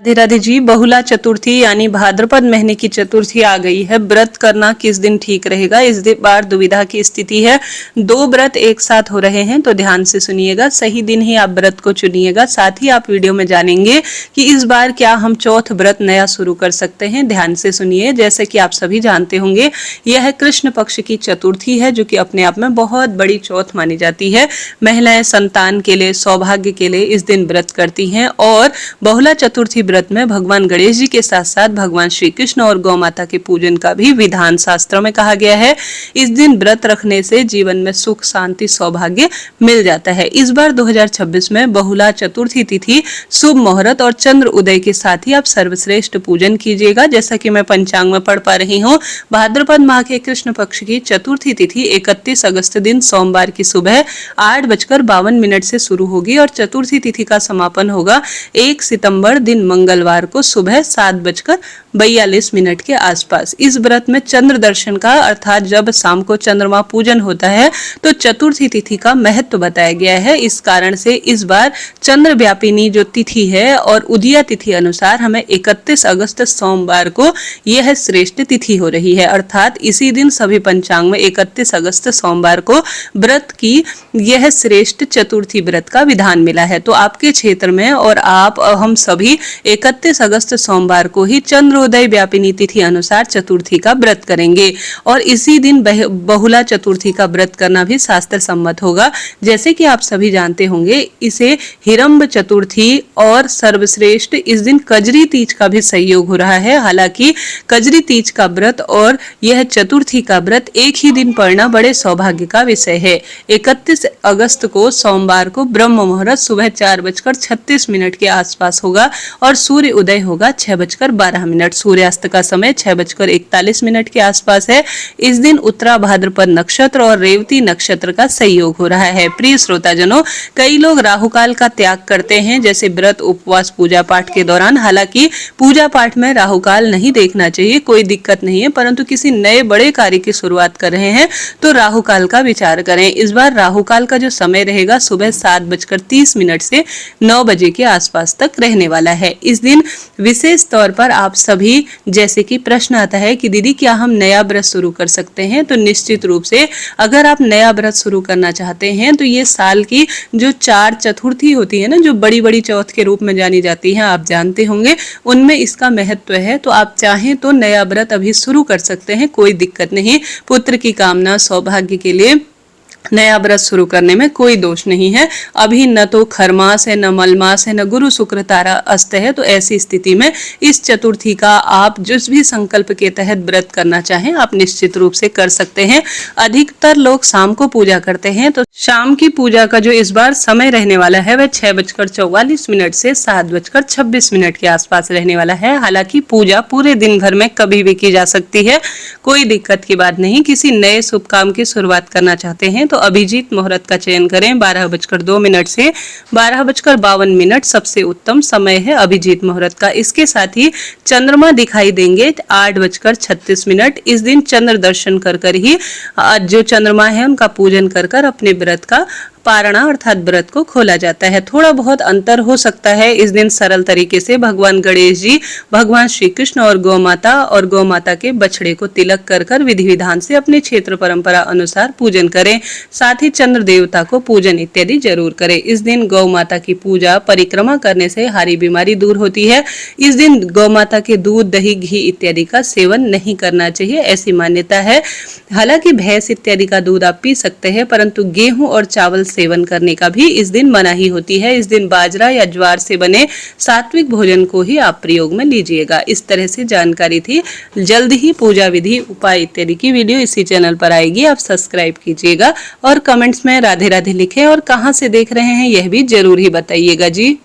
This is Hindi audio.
राधे राधे जी। बहुला चतुर्थी यानी भाद्रपद महीने की चतुर्थी आ गई है। व्रत करना किस दिन ठीक रहेगा, इस बार दुविधा की स्थिति है। दो व्रत एक साथ हो रहे हैं तो ध्यान से सुनिएगा, सही दिन ही आप व्रत को चुनिएगा। साथ ही आप वीडियो में जानेंगे कि इस बार क्या हम चौथ व्रत नया शुरू कर सकते हैं। ध्यान से सुनिए। जैसे कि आप सभी जानते होंगे, यह कृष्ण पक्ष की चतुर्थी है जो कि अपने आप में बहुत बड़ी चौथ मानी जाती है। महिलाएं संतान के लिए, सौभाग्य के लिए इस दिन व्रत करती हैं। और बहुला चतुर्थी व्रत में भगवान गणेश जी के साथ साथ भगवान श्री कृष्ण और गौ माता के पूजन का भी विधान शास्त्र में कहा गया है। इस दिन व्रत रखने से जीवन में सुख, शांति, सौभाग्य मिल जाता है। इस बार 2026 में बहुला चतुर्थी तिथि, शुभ मुहूर्त और चंद्र उदय के साथ ही आप सर्वश्रेष्ठ पूजन कीजिएगा। जैसा कि मैं पंचांग में पढ़ पा रही हूँ, भाद्रपद माह के कृष्ण पक्ष की चतुर्थी तिथि 31 अगस्त दिन सोमवार की सुबह 8:52 से शुरू होगी और चतुर्थी तिथि का समापन होगा 1 सितंबर दिन मंगलवार को सुबह 7:42 के आसपास। इस व्रत में चंद्र दर्शन का, अर्थात जब शाम को चंद्रमा पूजन होता है तो चतुर्थी तिथि का महत्व बताया गया है। इस कारण से इस बार चंद्र व्यापिनी जो तिथि है और उदया तिथि अनुसार हमें 31 अगस्त सोमवार को यह श्रेष्ठ तिथि हो रही है। अर्थात इसी दिन सभी पंचांग में 31 अगस्त सोमवार को व्रत की यह श्रेष्ठ चतुर्थी व्रत का विधान मिला है। तो आपके क्षेत्र में और हम सभी 31 अगस्त सोमवार को ही चंद्रोदय व्यापिनी तिथि अनुसार चतुर्थी का व्रत करेंगे। और इसी दिन बहुला चतुर्थी का व्रत करना भी शास्त्र सम्मत होगा। जैसे कि आप सभी जानते होंगे, इसे हिरंब चतुर्थी और सर्वश्रेष्ठ इस दिन कजरी तीज का भी संयोग हो रहा है। हालांकि कजरी तीज का व्रत और यह चतुर्थी का व्रत एक ही दिन पड़ना बड़े सौभाग्य का विषय है। 31 अगस्त को सोमवार को ब्रह्म मुहूर्त सुबह 4:36 के आसपास होगा और सूर्य उदय होगा 6:12। सूर्यास्त का समय 6:41 के आसपास है। इस दिन उत्तरा भाद्रपद नक्षत्र और रेवती नक्षत्र का संयोग हो रहा है। प्रिय श्रोताजनों, कई लोग राहु काल का त्याग करते हैं, जैसे व्रत, उपवास, पूजा पाठ के दौरान। हालांकि पूजा पाठ में राहु काल नहीं देखना चाहिए, कोई दिक्कत नहीं है, परंतु किसी नए बड़े कार्य की शुरुआत कर रहे हैं तो राहु काल का विचार करें। इस बार राहु काल का जो समय रहेगा सुबह 7:30 से 9 बजे के आसपास तक रहने वाला है। इस दिन विशेष तौर पर आप सभी, जैसे कि प्रश्न आता है कि दीदी क्या हम नया व्रत शुरू कर सकते हैं, तो निश्चित रूप से अगर आप नया व्रत शुरू करना चाहते हैं तो ये साल की जो 4 चतुर्थी होती है ना, जो बड़ी बड़ी चौथ के रूप में जानी जाती है, आप जानते होंगे, उनमें इसका महत्व है। तो आप चाहें तो नया व्रत अभी शुरू कर सकते हैं, कोई दिक्कत नहीं। पुत्र की कामना, सौभाग्य के लिए नया व्रत शुरू करने में कोई दोष नहीं है। अभी न तो खरमास है, न मलमास है, न गुरु शुक्र तारा अस्त है। तो ऐसी स्थिति में इस चतुर्थी का आप जिस भी संकल्प के तहत व्रत करना चाहें आप निश्चित रूप से कर सकते हैं। अधिकतर लोग शाम को पूजा करते हैं, तो शाम की पूजा का जो इस बार समय रहने वाला है वह 6:44 से 7:26 के आसपास रहने वाला है। हालांकि पूजा पूरे दिन भर में कभी भी की जा सकती है, कोई दिक्कत की बात नहीं। किसी नए शुभ काम की शुरुआत करना चाहते हैं तो अभिजीत मुहूर्त का चयन करें। 12:02 से 12:52 सबसे उत्तम समय है अभिजीत मुहूर्त का। इसके साथ ही चंद्रमा दिखाई देंगे 8:36। इस दिन चंद्र दर्शन कर ही जो चंद्रमा है उनका पूजन कर अपने व्रत का पारणा अर्थात व्रत को खोला जाता है। थोड़ा बहुत अंतर हो सकता है। इस दिन सरल तरीके से भगवान गणेश जी, भगवान श्री कृष्ण और गौ माता के बछड़े को तिलक कर विधि विधान से अपने क्षेत्र परंपरा अनुसार पूजन करें। साथ ही चंद्र देवता को पूजन इत्यादि जरूर करें। इस दिन गौ माता की पूजा, परिक्रमा करने से हारी बीमारी दूर होती है। इस दिन गौ माता के दूध, दही, घी इत्यादि का सेवन नहीं करना चाहिए, ऐसी मान्यता है। हालांकि भैंस इत्यादि का दूध आप पी सकते हैं, परंतु गेहूं और चावल सेवन करने का भी इस दिन मनाही होती है। इस दिन बाजरा या ज्वार से बने सात्विक भोजन को ही आप प्रयोग में लीजिएगा। इस तरह से जानकारी थी। जल्द ही पूजा विधि, उपाय इत्यादि की वीडियो इसी चैनल पर आएगी, आप सब्सक्राइब कीजिएगा और कमेंट्स में राधे राधे लिखें और कहां से देख रहे हैं यह भी जरूर ही बताइएगा जी।